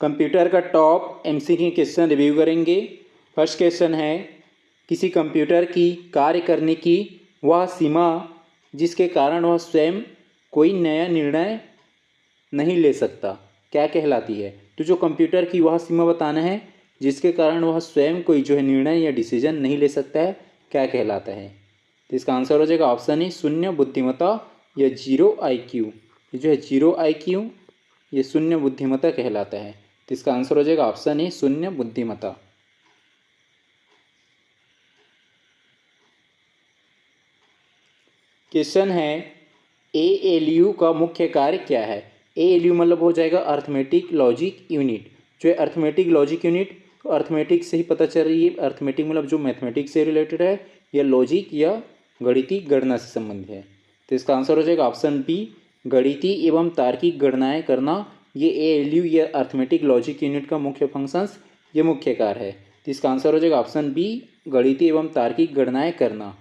Computer का top MCQ question review करेंगे। First question है, किसी कंप्यूटर की कार्य करने की वह सीमा जिसके कारण वह स्वयं कोई नया निर्णय नहीं ले सकता क्या कहलाती है। तो जो कंप्यूटर की वह सीमा बताना है जिसके कारण वह स्वयं कोई जो है निर्णय या डिसीजन नहीं ले सकता है, क्या कहलाता है। तो इसका आंसर हो जाएगा ऑप्शन ए शून्य बुद्धिमत्ता या जीरो IQ। ये जो है जीरो IQ ये शून्य बुद्धिमत्ता कहलाता है। तो इसका आंसर हो जाएगा ऑप्शन ए शून्य बुद्धिमत्ता। क्वेश्चन है, ALU का मुख्य कार्य क्या है। ALU मतलब हो जाएगा अर्थमेटिक लॉजिक यूनिट। जो है अर्थमेटिक लॉजिक यूनिट, अर्थमेटिक से ही पता चल रही है, अर्थमेटिक मतलब जो मैथमेटिक्स से रिलेटेड है या लॉजिक या गणितीय गणना से संबंधित है। तो इसका आंसर हो जाएगा ऑप्शन बी गणितीय एवं तार्किक गणनाएं करना। ये ALU या अर्थमेटिक लॉजिक यूनिट का मुख्य फंक्शंस ये मुख्य कार्य है। तो इसका आंसर हो जाएगा ऑप्शन बी गणितीय एवं तार्किक गणनाएं करना।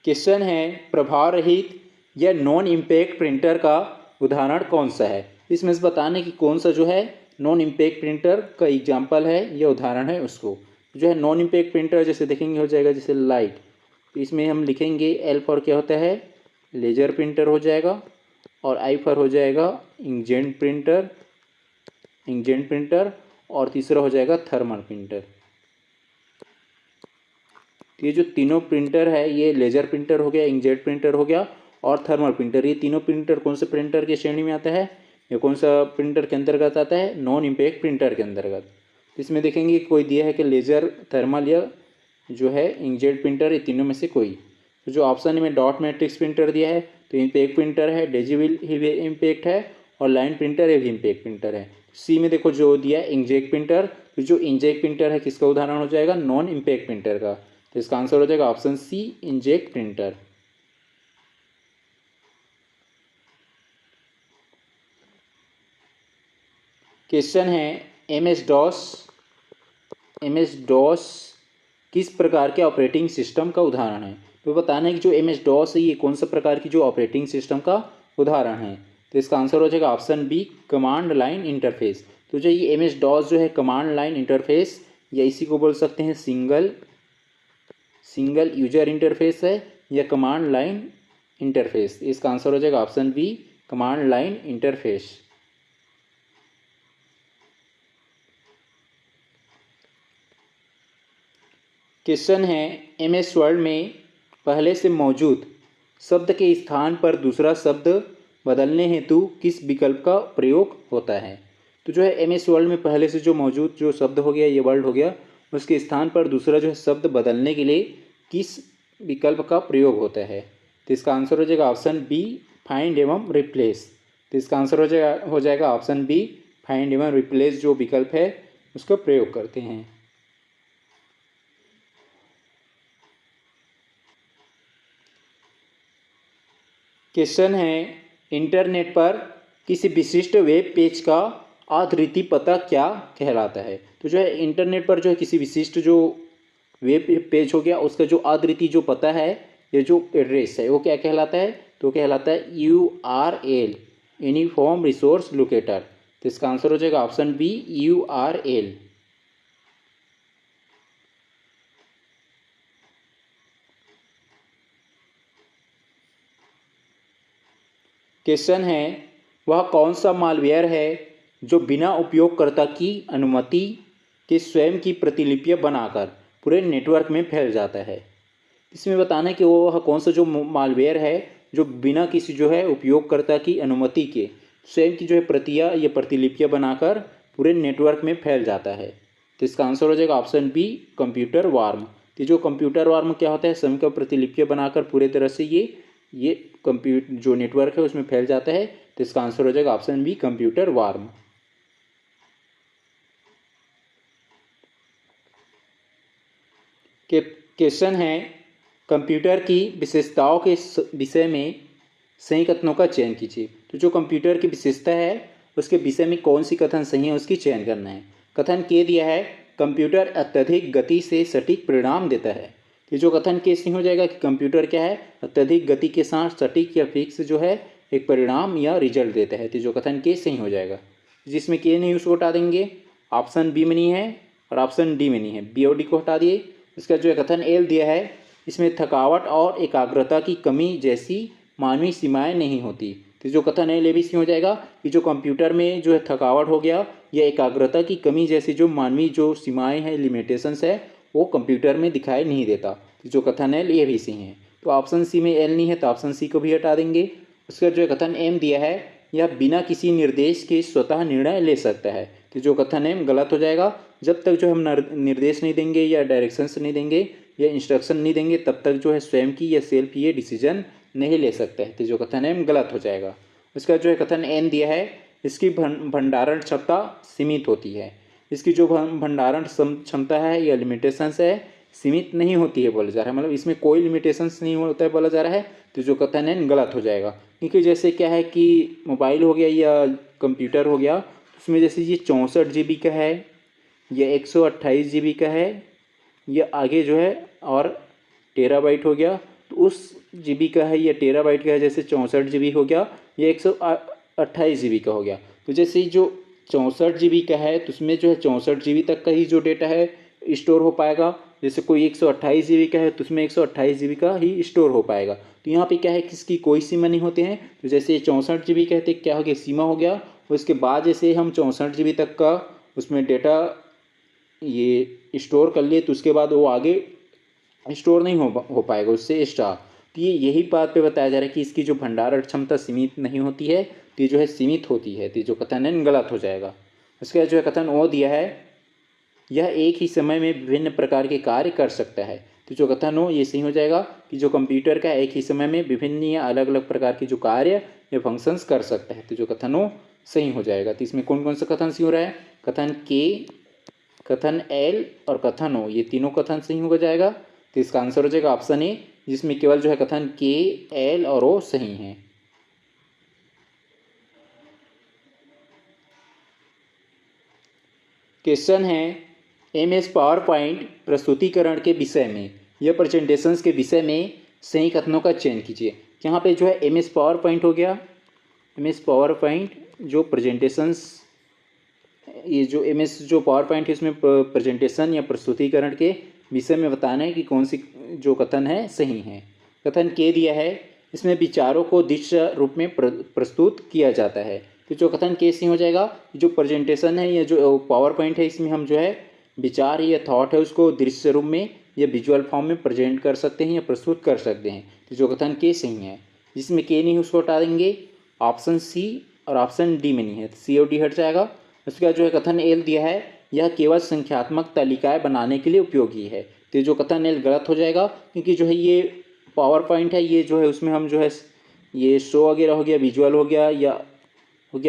क्वेश्चन है, प्रभाव रहित या नॉन इम्पैक्ट प्रिंटर का उदाहरण कौन सा है। इसमें से बताने कि कौन सा जो है नॉन इम्पैक्ट प्रिंटर का एग्जाम्पल है या उदाहरण है उसको। जो है नॉन इम्पैक्ट प्रिंटर जैसे देखेंगे हो जाएगा जैसे लाइट, तो इसमें हम लिखेंगे L फॉर क्या होता है लेजर प्रिंटर हो जाएगा, और I फॉर हो जाएगा इंकजेट प्रिंटर, और तीसरा हो जाएगा थर्मल प्रिंटर। ये जो तीनों प्रिंटर है ये लेजर प्रिंटर हो गया, इंकजेट प्रिंटर हो गया और थर्मल प्रिंटर। ये तीनों प्रिंटर कौन से प्रिंटर की श्रेणी में आता है या कौन सा प्रिंटर के अंतर्गत आता है, नॉन इम्पैक्ट प्रिंटर के अंतर्गत। इसमें देखेंगे कोई दिया है कि लेजर, थर्मल या जो है इंकजेट प्रिंटर, ये तीनों में से कोई। तो जो ऑप्शन में डॉट मैट्रिक्स प्रिंटर दिया है तो इम्पैक्ट प्रिंटर है, डेजिबल ही इम्पैक्ट है, और लाइन प्रिंटर ये भी इम्पैक्ट प्रिंटर है। सी में देखो जो दिया है इंकजेट प्रिंटर, तो जो इंकजेट प्रिंटर है किसका उदाहरण हो जाएगा नॉन इम्पैक्ट प्रिंटर का। तो इसका आंसर हो जाएगा option C inkjet printer. Question है, MS DOS किस प्रकार के ऑपरेटिंग सिस्टम का उदाहरण है। तो बताना है कि जो MS DOS है ये कौन सा प्रकार की जो ऑपरेटिंग सिस्टम का उदाहरण है। तो इसका आंसर हो जाएगा option B command line interface. तो जो ये MS DOS जो है कमांड लाइन इंटरफेस या इसी को बोल सकते हैं सिंगल यूजर इंटरफेस है या कमांड लाइन इंटरफेस। इसका आंसर हो जाएगा option B command line interface. Question है, MS वर्ड में पहले से मौजूद शब्द के स्थान पर दूसरा शब्द बदलने हेतु किस विकल्प का प्रयोग होता है। तो जो है MS वर्ड में पहले से जो मौजूद जो शब्द हो गया ये वर्ड हो गया, उसके स्थान पर दूसरा जो है शब्द बदलने के लिए किस विकल्प का प्रयोग होता है। तो इसका आंसर हो जाएगा ऑप्शन बी फाइंड एवं रिप्लेस। तो इसका आंसर हो जाएगा ऑप्शन बी फाइंड एवं रिप्लेस जो विकल्प है उसका प्रयोग करते हैं। क्वेश्चन है, इंटरनेट पर किसी विशिष्ट वेब पेज का अद्वितीय पता क्या कहलाता है। तो जो है इंटरनेट पर जो है किसी विशिष्ट जो वेब पेज हो गया उसका जो अद्वितीय जो पता है या जो एड्रेस है वो क्या कहलाता है, तो कहलाता है URL यूनिफॉर्म रिसोर्स लोकेटर। तो इसका आंसर हो जाएगा ऑप्शन बी URL। क्वेश्चन है, वह कौन सा मालवेयर है जो बिना उपयोगकर्ता की अनुमति के स्वयं की प्रतिलिपियां बनाकर पूरे नेटवर्क में फैल जाता है। इसमें बताना है कि वह कौन सा जो मालवेयर है जो बिना किसी जो है उपयोगकर्ता की अनुमति के स्वयं की जो है प्रतियां या प्रतिलिपियां बनाकर पूरे नेटवर्क में फैल जाता है। तो इसका आंसर हो जाएगा ऑप्शन बी कंप्यूटर वार्म। तो जो कंप्यूटर वार्म क्या होता है, स्वयं का प्रतिलिपियां बनाकर पूरे तरह से ये कंप्यूटर जो नेटवर्क है उसमें फैल जाता है। तो इसका आंसर हो जाएगा option B computer worm. Question है, कंप्यूटर की विशेषताओं के विषय में सही कथनों का चयन कीजिए। तो जो कंप्यूटर की विशेषता है उसके विषय में कौन सी कथन सही है उसकी चयन करना है। कथन के दिया है कंप्यूटर अत्यधिक गति से सटीक परिणाम देता है। ये जो कथन के सही हो जाएगा कि कंप्यूटर क्या है अत्यधिक गति के साथ सटीक या फिक्स जो है एक परिणाम या रिजल्ट देता है। तो जो कथन के सही हो जाएगा। जिसमें के नहीं उसको हटा देंगे, ऑप्शन बी में नहीं है और ऑप्शन डी में नहीं है, बी और डी को हटा दिए। इसका जो है कथन एल दिया है, इसमें थकावट और एकाग्रता की कमी जैसी मानवीय सीमाएं नहीं होती। तो जो कथन एल ए भी सही हो जाएगा कि जो कंप्यूटर में जो है थकावट हो गया या एकाग्रता की कमी जैसी जो मानवीय जो सीमाएं हैं, लिमिटेशंस है, वो कंप्यूटर में दिखाई नहीं देता। तो जो कथन एल ये भी सही है। तो ऑप्शन सी में एल नहीं है तो ऑप्शन सी को भी हटा देंगे। उसका जो कथन एम दिया है, यह बिना किसी निर्देश के स्वतः निर्णय ले सकता है। तो जो कथन एम गलत हो जाएगा। जब तक जो हम निर्देश नहीं देंगे या डायरेक्शंस नहीं देंगे या इंस्ट्रक्शन नहीं देंगे तब तक जो है स्वयं की या सेल्फ ये डिसीजन नहीं ले सकता है। तो जो कथन एम गलत हो जाएगा। उसका जो है कथन एन दिया है, इसकी भंडारण क्षमता सीमित होती है। इसकी जो भंडारण क्षमता है या लिमिटेशंस है सीमित नहीं होती है बोला जा रहा है, मतलब इसमें कोई लिमिटेशंस नहीं होता है बोला जा रहा है। तो जो कथन है गलत हो जाएगा। क्योंकि जैसे क्या है कि मोबाइल हो गया या कंप्यूटर हो गया, उसमें जैसे ये 64 GB का है, ये 128 GB का है, ये आगे जो है और टेराबाइट हो गया। तो उस GB का है या टेराबाइट का है, जैसे 64 GB हो गया, ये 128 GB का हो गया। तो जैसे जो 64 GB का है तो उसमें जो है 64 GB तक का ही जो डेटा है स्टोर हो पाएगा। जैसे कोई 128 GB का है तो उसमें 128 GB का ही स्टोर हो पाएगा। तो यहाँ पे क्या है, किसकी कोई सीमा नहीं होते हैं। तो जैसे 64 GB कहते क्या हो गया, सीमा हो गया। उसके बाद जैसे हम 64 GB तक का उसमें डेटा ये स्टोर कर लिए तो उसके बाद वो आगे स्टोर नहीं हो पाएगा उससे एक्स्ट्रा। तो ये यही बात पे बताया जा रहा है कि इसकी जो भंडारण क्षमता सीमित नहीं होती है, तो ये जो है सीमित होती है। तो जो कथन है गलत हो जाएगा। उसके बाद जो है कथन ओ दिया है, यह एक ही समय में विभिन्न प्रकार के कार्य कर सकता है। तो जो कथन हो ये सही हो जाएगा कि जो कंप्यूटर का एक ही समय में विभिन्न या अलग अलग प्रकार के जो कार्य या फंक्शंस कर सकता है। तो जो कथन हो सही हो जाएगा। तो इसमें कौन कौन सा कथन सही हो रहा है, कथन के, कथन एल और कथन ओ, ये तीनों कथन सही हो जाएगा। तो इसका आंसर हो जाएगा ऑप्शन ए, जिसमें केवल जो है कथन के, एल और ओ सही हैं। क्वेश्चन है, MS पावर पॉइंट प्रस्तुतिकरण के विषय में या प्रेजेंटेशंस के विषय में सही कथनों का चयन कीजिए। यहाँ पे जो है MS पावर पॉइंट हो गया, MS पावर पॉइंट जो प्रेजेंटेशंस, ये जो MS जो पावर पॉइंट है इसमें प्रेजेंटेशन या प्रस्तुतिकरण के विषय में बताना है कि कौन सी जो कथन है सही है। कथन के दिया है, इसमें विचारों को दृश्य रूप में प्रस्तुत किया जाता है। तो जो कथन के सही हो जाएगा, जो प्रेजेंटेशन है या जो पावर पॉइंट है इसमें हम जो है विचार या थॉट है उसको दृश्य रूप में या विजुअल फॉर्म में प्रेजेंट कर सकते हैं या प्रस्तुत कर सकते हैं। तो जो कथन के सही है। जिसमें के नहीं उसको हटा देंगे, ऑप्शन सी और ऑप्शन डी में नहीं है, तो सी और डी हट जाएगा। उसके बाद जो है कथन एल दिया है, यह केवल संख्यात्मक तालिकाएं बनाने के लिए उपयोगी है। तो जो कथन एल गलत हो जाएगा, क्योंकि जो है ये पावर पॉइंट है, ये जो है उसमें हम जो है ये शो वगैरह हो गया, विजुअल हो गया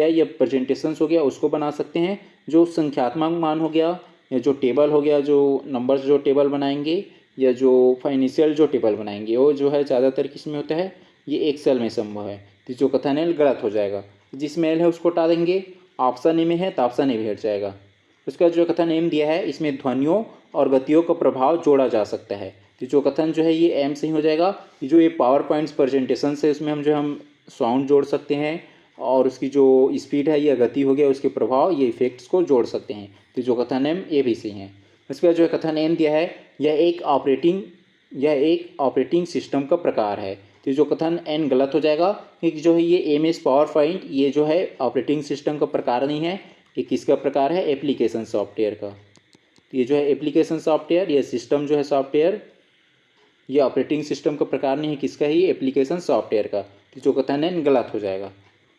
या प्रेजेंटेशंस हो गया, उसको बना सकते हैं। जो संख्यात्मक मान हो गया या जो टेबल हो गया, जो नंबर्स जो टेबल बनाएंगे या जो फाइनेंशियल जो टेबल बनाएंगे, वो जो है ज़्यादातर किस में होता है, ये एक्सेल में संभव है। तो जो कथन एल गलत हो जाएगा। जिसमें एल है उसको हटा देंगे, ऑप्शन ए में है तो ऑप्शन ए भी हट जाएगा। उसका जो कथन एम दिया है, इसमें ध्वनियों और गतियों का प्रभाव जोड़ा जा सकता है। तो जो कथन जो है ये एम सही हो जाएगा कि जो ये पावर पॉइंट्स प्रेजेंटेशन है उसमें हम साउंड जोड़ सकते हैं और उसकी जो स्पीड है या गति हो गया उसके प्रभाव ये इफेक्ट्स को जोड़ सकते हैं। तो जो कथन एम ये भी सही है। उसके बाद जो है कथन एम दिया है, यह एक ऑपरेटिंग सिस्टम का प्रकार है। तो जो कथन एन गलत हो जाएगा, क्योंकि जो है ये MS पावर पॉइंट ये जो है ऑपरेटिंग सिस्टम का प्रकार नहीं है, ये किसका प्रकार है, एप्लीकेशन सॉफ्टवेयर का। तो ये जो है एप्लीकेशन सॉफ्टवेयर, ये सिस्टम जो है सॉफ्टवेयर, ये ऑपरेटिंग सिस्टम का प्रकार नहीं है, किसका ही, एप्लीकेशन सॉफ्टवेयर का। तो जो कथन एन गलत हो जाएगा।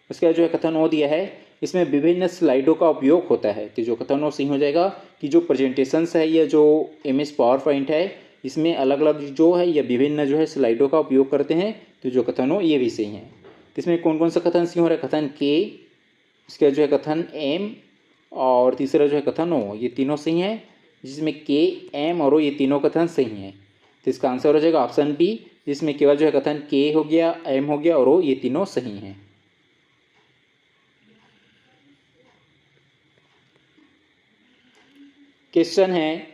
उसके बाद जो है कथन ओ दिया है, इसमें विभिन्न स्लाइडों का उपयोग होता है। तो जो कथन ओ सही हो जाएगा कि जो प्रेजेंटेशंस है या जो MS पावर पॉइंट है इसमें अलग अलग जो है या विभिन्न जो है स्लाइडों का उपयोग करते हैं। तो जो कथन हो ये भी सही है। तो इसमें कौन कौन सा कथन सही हो रहा है, कथन के, इसका जो है कथन एम और तीसरा जो है कथन ओ, ये तीनों सही हैं। जिसमें के, एम और ओ ये तीनों कथन सही हैं। तो इसका आंसर हो जाएगा ऑप्शन बी, जिसमें केवल जो है कथन के हो गया, एम हो गया और ओ ये तीनों सही हैं। क्वेश्चन है,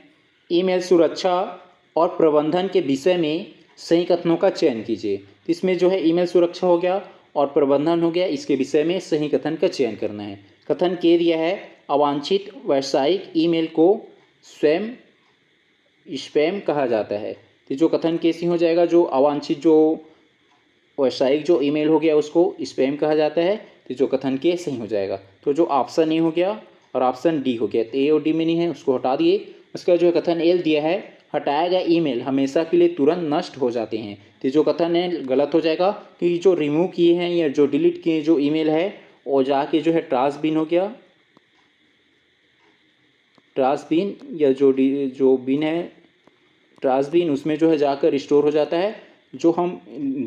ईमेल सुरक्षा और प्रबंधन के विषय में सही कथनों का चयन कीजिए। तो इसमें जो है ईमेल सुरक्षा हो गया और प्रबंधन हो गया। इसके विषय में सही कथन का चयन करना है। कथन के दिया है, अवांछित व्यावसायिक ईमेल को स्वयं स्पैम कहा जाता है। तो जो कथन कैसी हो जाएगा, जो अवांछित जो व्यावसायिक जो ईमेल हो गया उसको स्पैम कहा जाता है। तो जो कथन के सही हो जाएगा। तो जो ऑप्शन ए हो गया और ऑप्शन डी हो गया। तो ए और डी में नहीं है, उसको हटा दिए। उसका जो कथन एल दिया है, हटाया गया ईमेल हमेशा के लिए तुरंत नष्ट हो जाते हैं। तो जो कथन है गलत हो जाएगा, क्योंकि जो रिमूव किए हैं या जो डिलीट किए जो ईमेल है वो जाके जो है ट्राश बिन हो गया। ट्राश बिन या जो बिन है ट्राश बिन, उसमें जो है जाकर स्टोर हो जाता है। जो हम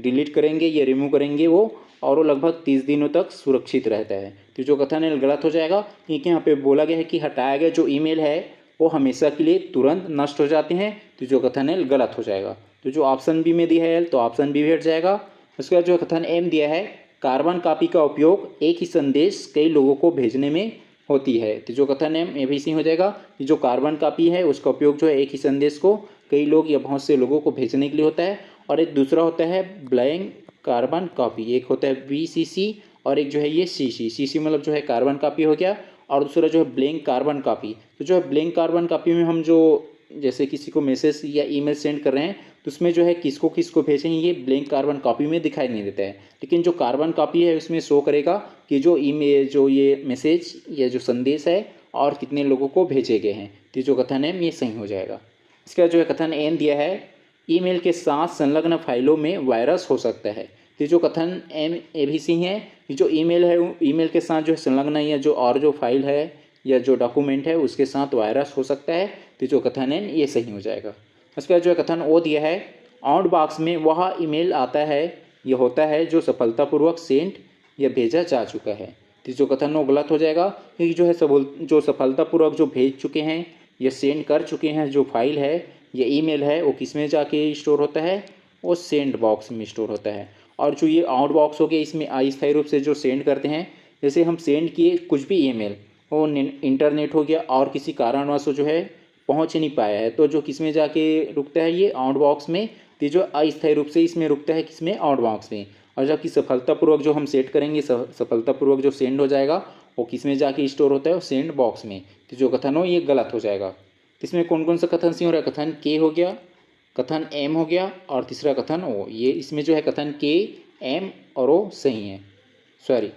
डिलीट करेंगे या रिमूव करेंगे वो, और वो लगभग 30 दिनों तक सुरक्षित रहता है। तो जो कथन है गलत हो जाएगा, क्योंकि यहाँ पे बोला गया है कि हटाया गया जो ईमेल है वो हमेशा के लिए तुरंत नष्ट हो जाते हैं। तो जो कथन है गलत हो जाएगा। तो जो ऑप्शन बी में दिया है एल, तो ऑप्शन बी भी हट जाएगा। उसके बाद जो कथन एम दिया है, कार्बन कॉपी का उपयोग एक ही संदेश कई लोगों को भेजने में होती है। तो जो कथन एम ये भी सही हो जाएगा कि जो कार्बन कॉपी है उसका उपयोग जो है एक ही संदेश को कई लोग या बहुत से लोगों को भेजने के लिए होता है। और एक दूसरा होता है ब्लैंक कार्बन कॉपी, एक होता है BCC और एक जो है ये CC मतलब जो है कार्बन कॉपी हो गया, और दूसरा जो है ब्लैंक कार्बन कॉपी। तो जो है ब्लैंक कार्बन कॉपी में हम जो जैसे किसी को मैसेज या ईमेल सेंड कर रहे हैं तो उसमें जो है किसको किसको भेजें ये ब्लैंक कार्बन कॉपी में दिखाई नहीं देता है। लेकिन जो कार्बन कॉपी है उसमें शो करेगा कि जो ईमेल जो ये मैसेज या जो संदेश है और कितने लोगों को भेजे गए हैं। तो जो कथन है ये सही हो जाएगा। इसका जो है कथन एन दिया है, ईमेल के साथ संलग्न फाइलों में वायरस हो सकता है। तो जो कथन एम ए भी सही है कि जो ईमेल है ईमेल के साथ जो है संलग्न या जो और जो फाइल है या जो डॉक्यूमेंट है उसके साथ वायरस हो सकता है। तो जो कथन है ये सही हो जाएगा। उसके बाद जो है कथन ओ दिया है, आउट बॉक्स में वह ईमेल आता है ये होता है जो सफलतापूर्वक सेंड या भेजा जा चुका है। तो जो कथन वो गलत हो जाएगा, क्योंकि जो है जो सफलतापूर्वक जो भेज चुके हैं या सेंड कर चुके हैं जो फाइल है या ईमेल है वो किस में जाके स्टोर होता है, वो सेंड बॉक्स में स्टोर होता है। और जो ये आउट बॉक्स हो गया इसमें अस्थायी रूप से जो सेंड करते हैं, जैसे हम सेंड किए कुछ भी ईमेल, वो इंटरनेट हो गया और किसी कारणवश जो है पहुंच नहीं पाया है, तो जो किस में जाके रुकता है ये आउट बॉक्स में। तो जो अस्थायी रूप से इसमें रुकता है किसमें, आउट बॉक्स में। और जबकि सफलतापूर्वक जो हम सेट करेंगे सफलतापूर्वक जो सेंड हो जाएगा वो किस में जाके स्टोर होता है, वो सेंड बॉक्स में। तो जो कथन हो ये गलत हो जाएगा। इसमें कौन कौन सा कथन सही हो रहा है, कथन के हो गया, कथन एम हो गया और तीसरा कथन ओ। ये इसमें जो है कथन के एम और ओ सही है। सॉरी,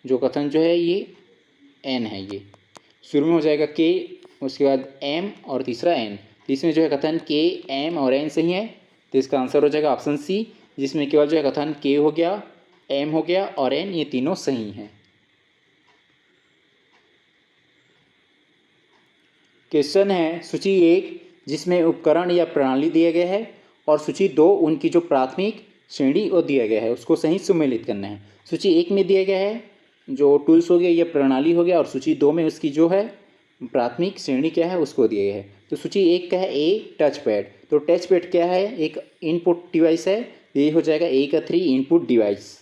जो कथन जो है ये एन है, ये शुरू में हो जाएगा के, उसके बाद एम और तीसरा एन। तो इसमें जो है कथन के एम और एन सही है। तो इसका आंसर हो जाएगा ऑप्शन सी, जिसमें केवल जो है कथन के हो गया, एम हो गया और एन, ये तीनों सही हैं। क्वेश्चन है सूची 1 जिसमें उपकरण या प्रणाली दिया गया है, और सूची 2 उनकी जो प्राथमिक श्रेणी वो दिया गया है, उसको सही सम्मिलित करना है। सूची 1 में दिया गया है जो टूल्स हो गया या प्रणाली हो गया, और सूची 2 में उसकी जो है प्राथमिक श्रेणी क्या है उसको दिया गया है। तो सूची 1 का है ए टच पैड। तो टच पैड क्या है, एक इनपुट डिवाइस है, ये हो जाएगा ए का 3 इनपुट डिवाइस।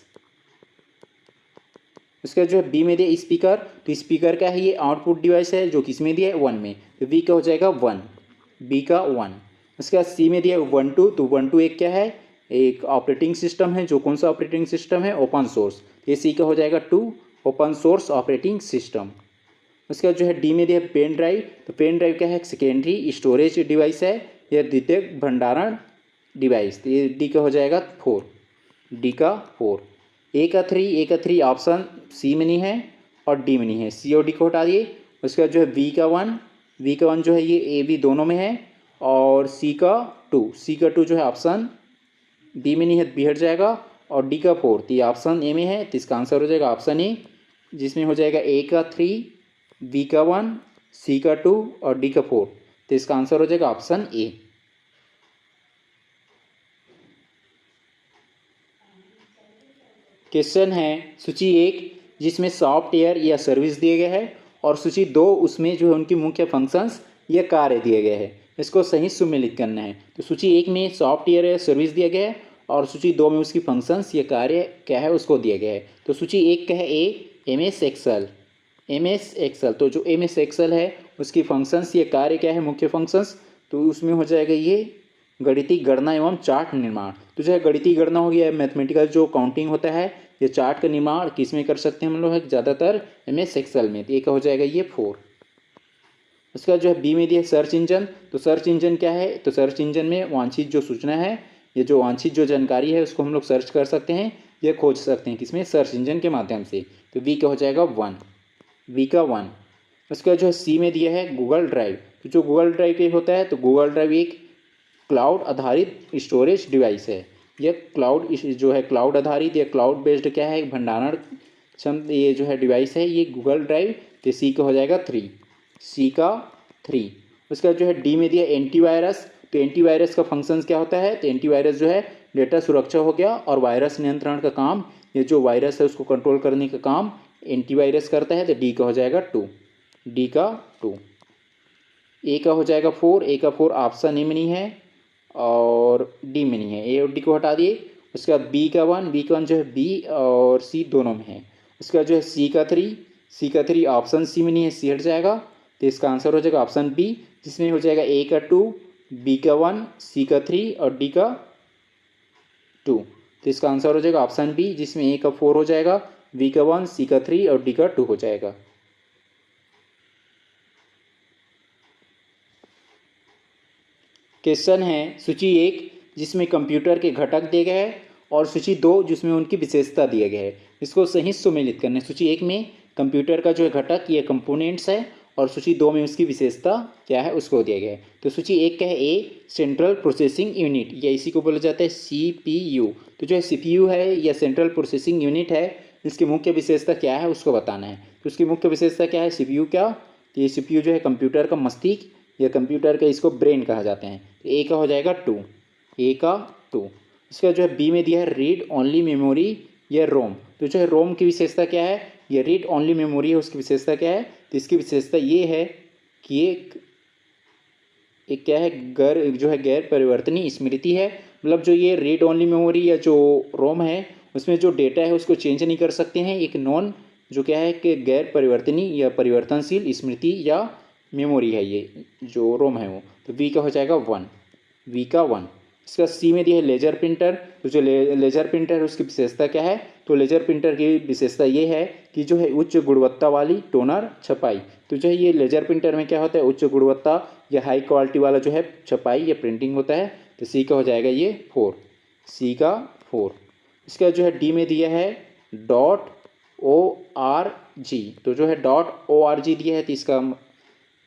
उसका जो है बी में दिया स्पीकर, तो स्पीकर का है ये आउटपुट डिवाइस है जो किस में दिया है 1 में, तो बी का हो जाएगा 1, बी का 1। उसके बाद सी में दिया 1 2, तो 1 2 एक क्या है, एक ऑपरेटिंग सिस्टम है। जो कौन सा ऑपरेटिंग सिस्टम है, ओपन सोर्स। ये सी का हो जाएगा 2, ओपन सोर्स ऑपरेटिंग सिस्टम। उसके बाद जो है डी में दिया पेन ड्राइव, तो पेन ड्राइव क्या है, एक सेकेंडरी स्टोरेज डिवाइस है या द्वितीयक भंडारण डिवाइस। तो ये डी का हो जाएगा 4, डी का 4। ए का 3 ऑप्शन सी में नहीं है और डी में नहीं है, सी और डी को हटा दिए। उसके बाद जो है वी का 1 जो है ये ए बी दोनों में है, और सी का 2 जो है ऑप्शन बी में नहीं है, बी हट जाएगा, और डी का 4 तो ये ऑप्शन ए में है। तो इसका आंसर हो जाएगा ऑप्शन ए, जिसमें हो जाएगा ए का 3, बी का 1, सी का 2 और डी का 4। तो इसका आंसर हो जाएगा ऑप्शन ए। क्वेश्चन है सूची 1 जिसमें सॉफ्टवेयर या सर्विस दिए गए हैं, और सूची 2 उसमें जो है उनकी मुख्य फंक्शंस या कार्य दिए गए हैं, इसको सही सम्मिलित करना है। तो सूची 1 में सॉफ्टवेयर या सर्विस दिया गया है, और सूची 2 में उसकी फंक्शंस या कार्य क्या है उसको दिया गया है। तो सूची 1 का है ए MS एक्सेल। तो जो MS एक्सेल है उसकी फंक्शंस या कार्य क्या है, मुख्य फंक्शंस, तो उसमें हो जाएगा ये गणितीय गणना एवं चार्ट निर्माण। तो जो है गणितीय गणना हो गया, मैथमेटिकल जो काउंटिंग होता है ये चार्ट का निर्माण किस में कर सकते हैं हम लोग ज़्यादातर MS एक्सेल में। तो एक हो जाएगा ये 4। उसका जो है बी में दिया सर्च इंजन। तो सर्च इंजन क्या है, तो सर्च इंजन में वांछित जो सूचना है, ये जो वांछित जो जानकारी है उसको हम लोग सर्च कर सकते हैं या खोज सकते हैं किसमें, सर्च इंजन के माध्यम से। तो वी का हो जाएगा 1, वी का 1। उसका जो है सी में दिया है गूगल ड्राइव। तो जो गूगल ड्राइव ये होता है, तो गूगल ड्राइव एक क्लाउड आधारित स्टोरेज डिवाइस है। यह क्लाउड जो है क्लाउड आधारित या क्लाउड बेस्ड क्या है, भंडारण क्षम ये जो है डिवाइस है ये गूगल ड्राइव। तो सी का हो जाएगा 3, सी का 3। उसका जो है डी में दिया एंटीवायरस। तो एंटीवायरस का फंक्शंस क्या होता है, तो एंटीवायरस जो है डेटा सुरक्षा हो गया और वायरस नियंत्रण का काम, ये जो वायरस है उसको कंट्रोल करने का काम एंटीवायरस करता है। तो डी का हो जाएगा 2, डी का 2। ए का हो जाएगा 4, ए का 4 ऑप्शन ए में नहीं है और डी में नहीं है, ए और डी को हटा दिए। उसके बाद बी का 1, बी का 1 जो है बी और सी दोनों में है। उसके बाद जो है सी का 3, सी का 3 ऑप्शन सी में नहीं है, सी हट जाएगा। तो इसका आंसर हो जाएगा ऑप्शन बी, जिसमें हो जाएगा ए का 2, बी का 1, सी का 3 और डी का 2। तो इसका आंसर हो जाएगा ऑप्शन बी, जिसमें ए का 4 हो जाएगा, बी का 1, सी का 3 और डी का 2 हो जाएगा। क्वेश्चन है सूची 1 जिसमें कंप्यूटर के घटक दिए गए हैं और सूची 2 जिसमें उनकी विशेषता दिए गए हैं। इसको सही सुमेलित करना है। सूची 1 में कंप्यूटर का जो है घटक ये कंपोनेंट्स है और सूची 2 में उसकी विशेषता क्या है उसको दिया गया है। तो सूची 1 का है ए सेंट्रल प्रोसेसिंग यूनिट, या इसी को बोला जाता है CPU। तो जो है CPU है या सेंट्रल प्रोसेसिंग यूनिट है, इसकी मुख्य विशेषता क्या है उसको बताना है। तो उसकी मुख्य विशेषता क्या है, CPU क्या, तो ये CPU जो है कंप्यूटर का मस्तिष्क या कंप्यूटर का इसको ब्रेन कहा जाते हैं। तो ए का हो जाएगा 2, ए का 2। इसका जो है बी में दिया है रीड ओनली मेमोरी या रोम। तो जो है रोम की विशेषता क्या है, ये रीड ओनली मेमोरी है, उसकी विशेषता क्या है, तो इसकी विशेषता ये है कि एक क्या है जो है गैर परिवर्तनीय स्मृति है। मतलब जो ये रीड ओनली मेमोरी या जो रोम है उसमें जो डेटा है उसको चेंज नहीं कर सकते हैं। एक नॉन जो क्या है कि गैर परिवर्तनीय या परिवर्तनशील स्मृति या मेमोरी है ये जो रोम है वो। तो वी का हो जाएगा 1, वी का 1। इसका सी में दिया है लेजर प्रिंटर। तो जो लेजर प्रिंटर है उसकी विशेषता क्या है, तो लेजर प्रिंटर की विशेषता ये है कि जो है उच्च गुणवत्ता वाली टोनर छपाई। तो जो है ये लेजर प्रिंटर में क्या होता है, उच्च गुणवत्ता या हाई क्वालिटी वाला जो है छपाई या प्रिंटिंग होता है। तो सी का हो जाएगा ये 4, सी का 4। इसका जो है डी में दिया है .org। तो जो है .org दिया है, तो इसका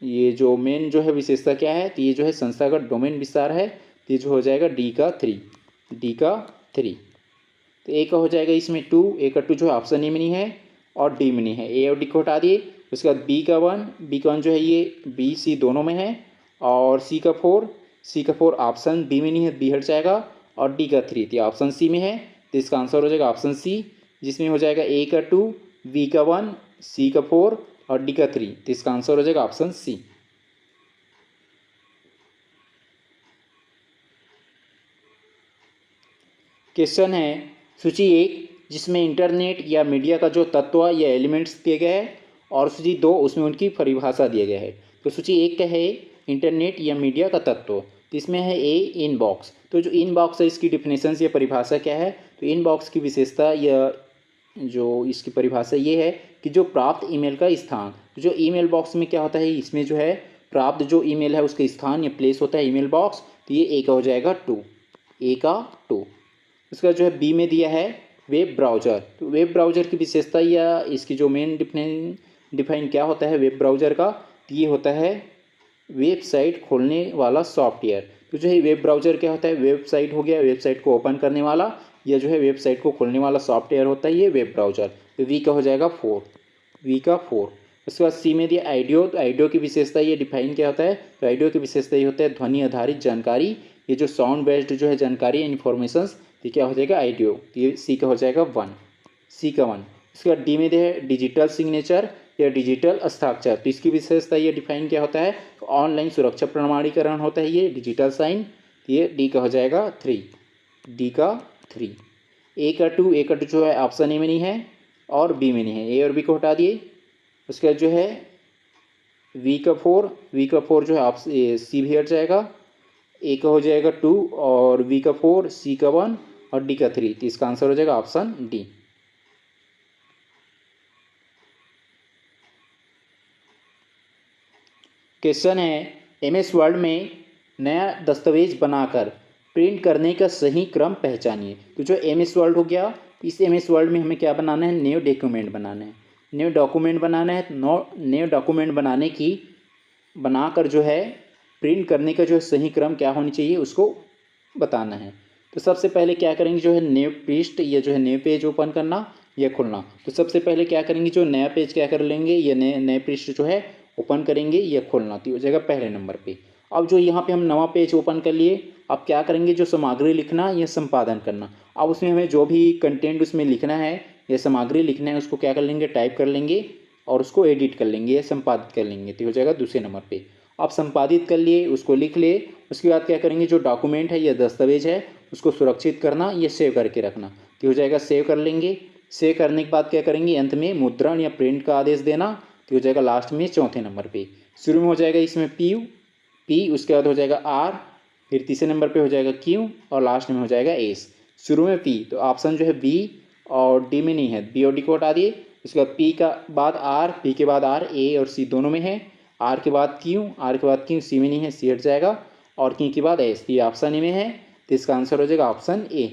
ये जो मेन जो है विशेषता क्या है, तो ये जो है संस्थागत डोमेन विस्तार है। तो ये जो हो जाएगा डी का 3, डी का 3। तो ए का हो जाएगा इसमें 2, ए का 2 जो है ऑप्शन ए में नहीं है और डी में नहीं है, ए और डी को हटा दिए। उसके बाद बी का 1, बी का 1 जो है ये बी सी दोनों में है और सी का 4, सी का 4 ऑप्शन बी में नहीं है, बी हट जाएगा और डी का 3 तो ऑप्शन सी में है। तो इसका आंसर हो जाएगा ऑप्शन सी, जिसमें हो जाएगा ए का 2, बी का 1, सी का 4 और डी का 3। तो इसका आंसर हो जाएगा ऑप्शन सी। क्वेश्चन है सूची 1 जिसमें इंटरनेट या मीडिया का जो तत्व या एलिमेंट्स दिए गए हैं और सूची 2 उसमें उनकी परिभाषा दिए गए है। तो सूची 1 का है इंटरनेट या मीडिया का तत्व, तो इसमें है ए इनबॉक्स। तो जो इनबॉक्स है इसकी डिफिनेशन या परिभाषा क्या है, तो इनबॉक्स की विशेषता या जो इसकी परिभाषा ये है कि जो प्राप्त ईमेल का स्थान। जो ईमेल बॉक्स में क्या होता है, इसमें जो है प्राप्त जो ईमेल है उसका स्थान या प्लेस होता है ईमेल बॉक्स। तो ये ए का हो जाएगा 2, ए का 2। इसका जो है बी में दिया है वेब ब्राउज़र। तो वेब ब्राउज़र की विशेषता या इसकी जो मेन डिफाइन क्या होता है वेब ब्राउज़र का, तो ये होता है वेबसाइट खोलने वाला सॉफ्टवेयर। तो जो है वेब ब्राउज़र क्या होता है, वेबसाइट हो गया, वेबसाइट को ओपन करने वाला या जो है वेबसाइट को खोलने वाला सॉफ्टवेयर होता है ये वेब ब्राउज़र। तो वी का हो जाएगा 4, वी का 4। उसके बाद सी में दिया आइडियो। तो आइडियो की विशेषता ये डिफाइन क्या होता है, तो आइडियो की विशेषता ये होता है ध्वनि आधारित जानकारी, ये जो साउंड बेस्ड जो है जानकारी इन्फॉर्मेशंस, तो क्या हो जाएगा आइडियो। तो ये सी का हो जाएगा 1, सी का 1। उसके बाद डी में दिया है डिजिटल सिग्नेचर या डिजिटल हस्ताक्षर। तो इसकी विशेषता ये डिफाइन क्या होता है, तो ऑनलाइन सुरक्षा प्रमाणीकरण होता है ये डिजिटल साइन। ये डी का हो जाएगा 3, डी का 3। ए का 2, ए का 2 जो है ऑप्शन ए में नहीं है और बी में नहीं है, ए और बी को हटा दिए। उसके बाद जो है वी का 4, वी का 4 जो है ऑप्शन सी भी हट जाएगा, ए का हो जाएगा 2 और वी का 4, सी का 1 और डी का 3। तो इसका आंसर हो जाएगा ऑप्शन डी। क्वेश्चन है MS वर्ड में नया दस्तावेज बनाकर प्रिंट करने का सही क्रम पहचानिए। तो जो MS वर्ड हो गया, इस MS वर्ड में हमें क्या बनाना है, न्यू डॉक्यूमेंट बनाना है। न्यू डॉक्यूमेंट बनाना है, न्यू डॉक्यूमेंट बनाने की बनाकर जो है प्रिंट करने का जो है सही क्रम क्या होनी चाहिए उसको बताना है। तो सबसे पहले क्या करेंगे, जो है न्यू पृष्ठ या जो है न्यू पेज ओपन करना या खुलना। तो सबसे पहले क्या करेंगे, जो नया पेज क्या कर लेंगे, या नए पृष्ठ जो है ओपन करेंगे या खोलना, तो हो जाएगा पहले नंबर पे। अब जो यहाँ पे हम नवा पेज ओपन कर लिए, अब क्या करेंगे, जो सामग्री लिखना या संपादन करना। अब उसमें हमें जो भी कंटेंट उसमें लिखना है या सामग्री लिखना है उसको क्या कर लेंगे, टाइप कर लेंगे और उसको एडिट कर लेंगे या संपादित कर लेंगे, तो हो जाएगा दूसरे नंबर पे। अब संपादित कर लिए, उसको लिख ले, उसके बाद क्या करेंगे, जो डॉक्यूमेंट है या दस्तावेज है उसको सुरक्षित करना या सेव करके रखना, तो हो जाएगा सेव कर लेंगे। सेव करने के बाद क्या करेंगे, अंत में मुद्रण या प्रिंट का आदेश देना, तो हो जाएगा लास्ट में चौथे नंबर पे। शुरू में हो जाएगा इसमें पी, उसके बाद हो जाएगा आर, फिर तीसरे नंबर पे हो जाएगा क्यू और लास्ट में हो जाएगा एस। शुरू में पी, तो ऑप्शन जो है बी और डी में नहीं है, बी और डी को हटा दिए। उसके बाद पी का बाद आर, पी के बाद आर, ए और सी दोनों में है। आर के बाद क्यू, आर के बाद क्यू, सी में नहीं है, सी हट जाएगा। और क्यू के बाद एस, ये ऑप्शन ए में है, तो इसका आंसर हो जाएगा ऑप्शन ए।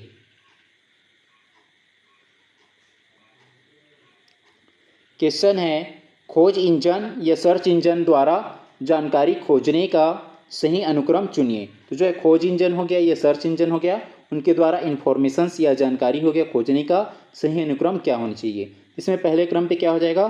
क्वेश्चन है खोज इंजन या सर्च इंजन द्वारा जानकारी खोजने का सही अनुक्रम चुनिए। तो जो है खोज इंजन हो गया या सर्च इंजन हो गया, उनके द्वारा इन्फॉर्मेशंस या जानकारी हो गया खोजने का सही अनुक्रम क्या होना चाहिए। इसमें पहले क्रम पे क्या हो जाएगा,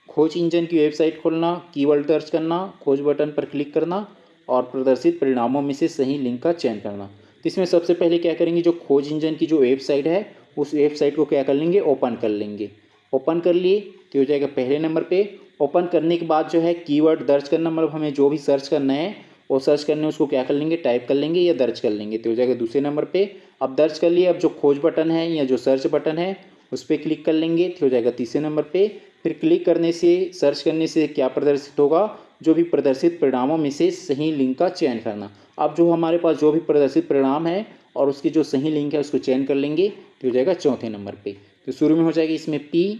खोज इंजन की वेबसाइट खोलना, कीवर्ड दर्ज करना, खोज बटन पर क्लिक करना और प्रदर्शित परिणामों में से सही लिंक का चयन करना। तो इसमें सबसे पहले क्या करेंगे, जो खोज इंजन की जो वेबसाइट है उस वेबसाइट को क्या कर लेंगे, ओपन कर लेंगे। ओपन कर लिए तो हो जाएगा पहले नंबर पे। ओपन करने के बाद जो है कीवर्ड दर्ज करना, मतलब हमें जो भी सर्च करना है वो सर्च करने उसको क्या कर लेंगे, टाइप कर लेंगे या दर्ज कर लेंगे, तो हो जाएगा दूसरे नंबर पे। अब दर्ज कर लिए, अब जो खोज बटन है या जो सर्च बटन है उस पर क्लिक कर लेंगे, तो हो जाएगा तीसरे नंबर पे। फिर क्लिक करने से, सर्च करने से क्या प्रदर्शित होगा, जो भी प्रदर्शित परिणामों में से सही लिंक का चयन करना। अब जो हमारे पास जो भी प्रदर्शित परिणाम है और उसकी जो सही लिंक है उसको चयन कर लेंगे, तो हो जाएगा चौथे नंबर पे। तो शुरू में हो जाएगा इसमें पी,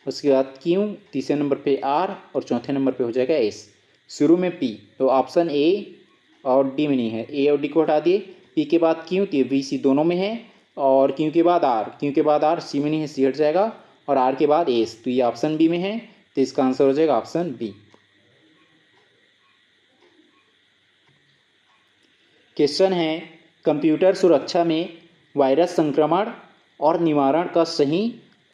उसके बाद क्यू, तीसरे नंबर पे आर और चौथे नंबर पे हो जाएगा एस। शुरू में पी, तो ऑप्शन ए और डी में नहीं है, ए और डी को हटा दिए। पी के बाद क्यू, तो बी सी दोनों में है। और क्यू के बाद आर, क्यू के बाद आर, सी में नहीं है, सी हट जाएगा। और आर के बाद एस, तो ये ऑप्शन बी में है, तो इसका आंसर हो जाएगा ऑप्शन बी। क्वेश्चन है कंप्यूटर सुरक्षा में वायरस संक्रमण और निवारण का सही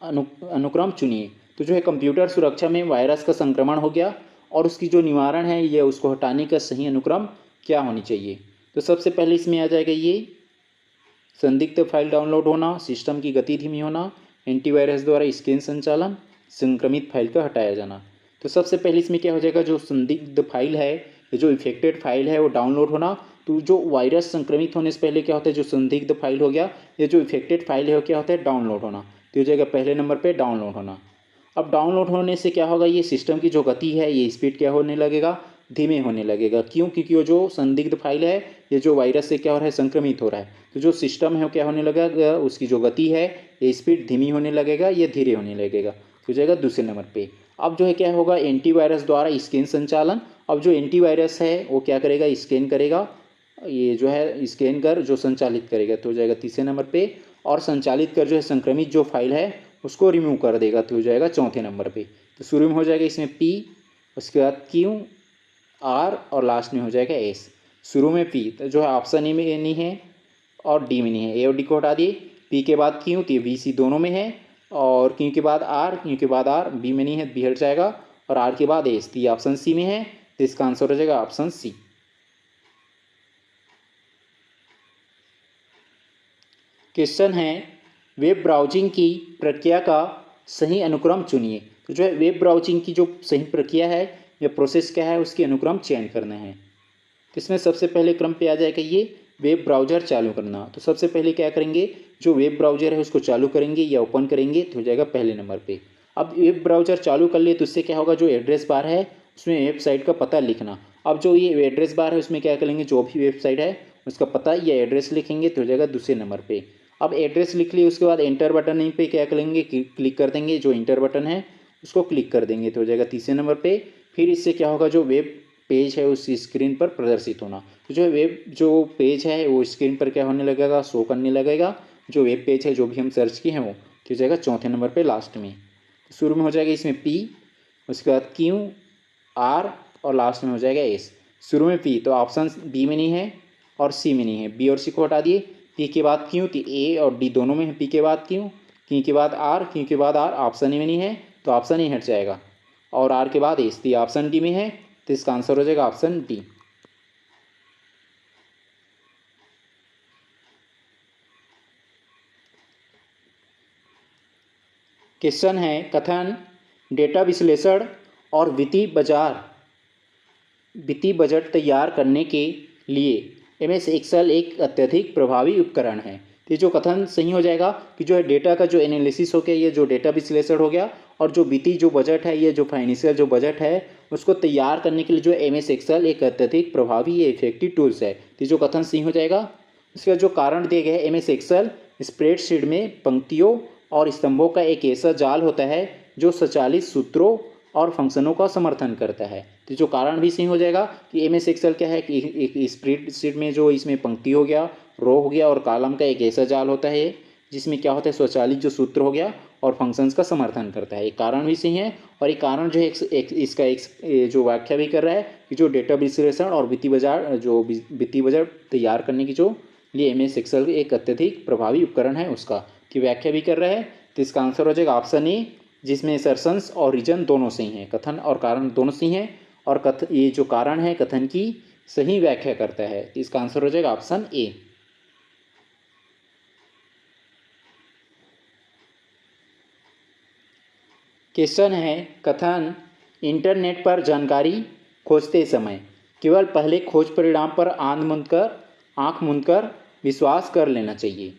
अनुक्रम चुनिए। तो जो है कंप्यूटर सुरक्षा में वायरस का संक्रमण हो गया और उसकी जो निवारण है ये उसको हटाने का सही अनुक्रम क्या होनी चाहिए। तो सबसे पहले इसमें आ जाएगा ये संदिग्ध फाइल डाउनलोड होना, सिस्टम की गति धीमी होना, एंटीवायरस द्वारा स्कैन संचालन, संक्रमित फाइल का हटाया जाना। तो सबसे पहले इसमें क्या हो जाएगा, जो संदिग्ध फाइल है, जो इफेक्टेड फाइल है वो डाउनलोड होना। तो जो वायरस संक्रमित होने से पहले क्या होता है, जो संदिग्ध फाइल हो गया, ये जो इफेक्टेड फाइल है वो क्या होता है, डाउनलोड होना। तो हो जाएगा पहले नंबर पे डाउनलोड होना। अब डाउनलोड होने से क्या होगा, ये सिस्टम की जो गति है ये स्पीड क्या होने लगेगा, धीमे होने लगेगा। क्यों, क्योंकि वो जो संदिग्ध फाइल है ये जो वायरस से क्या हो रहा है, संक्रमित हो रहा है। तो जो सिस्टम है वो क्या होने लगेगा, उसकी जो गति है ये स्पीड धीमी होने लगेगा, ये धीरे होने लगेगा। तो हो जाएगा दूसरे नंबर पे। अब जो है क्या होगा, एंटीवायरस द्वारा स्कैन संचालन। अब जो एंटीवायरस है वो क्या करेगा, स्कैन करेगा, ये जो है स्कैन कर जो संचालित करेगा, तो हो जाएगा तीसरे नंबर पे। और संचालित कर जो है संक्रमित जो फाइल है उसको रिमूव कर देगा, तो हो जाएगा चौथे नंबर पे। तो शुरू में हो जाएगा इसमें पी, उसके बाद क्यू, आर और लास्ट में हो जाएगा एस। शुरू में पी, तो जो है ऑप्शन ए में नहीं है और डी में नहीं है, ए और डी को हटा दिए। पी के बाद क्यू, तो बी सी दोनों में है। और क्यू के बाद आर, क्यू के बाद आर, बी में नहीं है, बी हट जाएगा। और आर के बाद एस, तो ये ऑप्शन सी में है, तो इसका आंसर हो जाएगा ऑप्शन सी। क्वेश्चन है वेब ब्राउजिंग की प्रक्रिया का सही अनुक्रम चुनिए। तो जो है वेब ब्राउजिंग की जो सही प्रक्रिया है या प्रोसेस क्या है उसके अनुक्रम चयन करना है। तो इसमें सबसे पहले क्रम पे आ जाएगा ये वेब ब्राउज़र चालू करना। तो सबसे पहले क्या करेंगे, जो वेब ब्राउज़र है उसको चालू करेंगे या ओपन करेंगे, तो हो जाएगा पहले नंबर पे। अब वेब ब्राउज़र चालू कर लिए तो उससे क्या होगा, जो एड्रेस बार है उसमें वेबसाइट का पता लिखना। अब जो ये एड्रेस बार है उसमें क्या करेंगे, जो भी वेबसाइट है उसका पता या एड्रेस लिखेंगे, तो हो जाएगा दूसरे नंबर पे। अब एड्रेस लिख लिए, उसके बाद एंटर बटन पे क्या करेंगे, क्लिक कर देंगे, जो इंटर बटन है उसको क्लिक कर देंगे, तो हो जाएगा तीसरे नंबर पे। फिर इससे क्या होगा, जो वेब पेज है उस स्क्रीन पर प्रदर्शित होना। तो जो वेब जो पेज है वो स्क्रीन पर क्या होने लगेगा, शो करने लगेगा। जो वेब पेज है जो भी हम सर्च किए हैं वो हो जाएगा चौथे नंबर पे लास्ट में। शुरू में हो जाएगा इसमें P, उसके बाद Q, R और लास्ट में हो जाएगा S। शुरू में P, तो ऑप्शन B में नहीं है और C में नहीं है। B और C को हटा दिए। P के बाद Q, तो A और D दोनों में है। P के बाद Q के बाद R, Q के बाद R, ऑप्शन ए में नहीं है तो ऑप्शन ए हट जाएगा। और R के बाद S, तो ऑप्शन D में है तो इसका आंसर हो जाएगा ऑप्शन D। क्वेश्चन है कथन डेटा विश्लेषण और वित्तीय बजट तैयार करने के लिए MS एक्सेल एक अत्यधिक प्रभावी उपकरण है। तो जो कथन सही हो जाएगा कि जो है डेटा का जो एनालिसिस हो गया, ये जो डेटा विश्लेषण हो गया, और जो वित्तीय जो बजट है, ये जो फाइनेंशियल जो बजट है उसको तैयार करने के लिए जो MS एक्सेल एक अत्यधिक प्रभावी इफेक्टिव टूल्स है। तो जो कथन सही हो जाएगा। इसका जो कारण दिए गए MS एक्सेल स्प्रेडशीट में पंक्तियों और स्तंभों का एक ऐसा जाल होता है जो स्वचालित सूत्रों और फंक्शनों का समर्थन करता है। तो जो कारण भी सही हो जाएगा कि MS एक्सेल क्या है कि एक स्प्रेडशीट में जो इसमें पंक्ति हो गया, रो हो गया और कॉलम का एक ऐसा जाल होता है जिसमें क्या होता है स्वचालित जो सूत्र हो गया और फंक्शंस का समर्थन करता है। एक कारण भी सही है। और एक कारण जो है इसका जो व्याख्या भी कर रहा है कि जो डेटा विश्लेषण और वित्तीय बजट तैयार करने की जो लिए MS एक्सेल एक अत्यधिक प्रभावी उपकरण है उसका की व्याख्या भी कर रहा है। तो इसका आंसर हो जाएगा ऑप्शन ए, जिसमें असर्शंस और रीजन दोनों सही हैं, कथन और कारण दोनों सही हैं। और ये जो कारण है कथन की सही व्याख्या करता है। तो इसका आंसर हो जाएगा ऑप्शन ए। क्वेश्चन है कथन इंटरनेट पर जानकारी खोजते समय केवल पहले खोज परिणाम पर आंख मूंदकर विश्वास कर लेना चाहिए।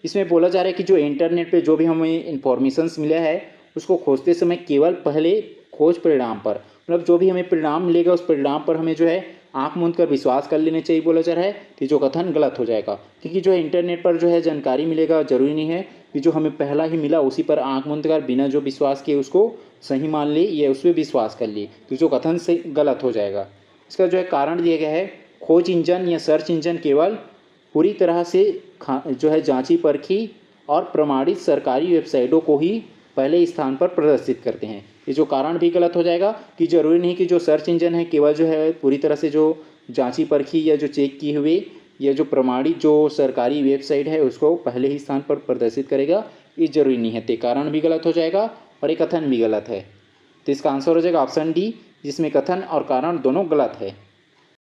इसमें बोला जा रहा है कि जो इंटरनेट पे जो भी हमें इंफॉर्मेशंस मिला है उसको खोजते समय केवल पहले खोज परिणाम पर, मतलब जो भी हमें परिणाम मिलेगा उस परिणाम पर हमें जो है आंख मूंद कर विश्वास कर लेना चाहिए बोला जा रहा है। कि जो कथन गलत हो जाएगा, क्योंकि जो है इंटरनेट पर जो है जानकारी मिलेगा जरूरी नहीं है कि जो हमें पहला ही मिला उसी पर आंख मूंद कर बिना जो विश्वास किए उसको सही मान ली या उस पर विश्वास कर ली, तो जो कथन से गलत हो जाएगा। इसका जो है कारण दिया गया है खोज इंजन या सर्च इंजन केवल पूरी तरह से जो है जांची परखी और प्रमाणित सरकारी वेबसाइटों को ही पहले स्थान पर प्रदर्शित करते हैं। ये जो कारण भी गलत हो जाएगा कि जरूरी नहीं कि जो सर्च इंजन है केवल जो है पूरी तरह से जो जांची परखी या जो चेक किए हुए या जो प्रमाणित जो सरकारी वेबसाइट है उसको पहले ही स्थान पर प्रदर्शित करेगा, ये जरूरी नहीं है। तो कारण भी गलत हो जाएगा और ये कथन भी गलत है। तो इसका आंसर हो जाएगा ऑप्शन डी, जिसमें कथन और कारण दोनों गलत है।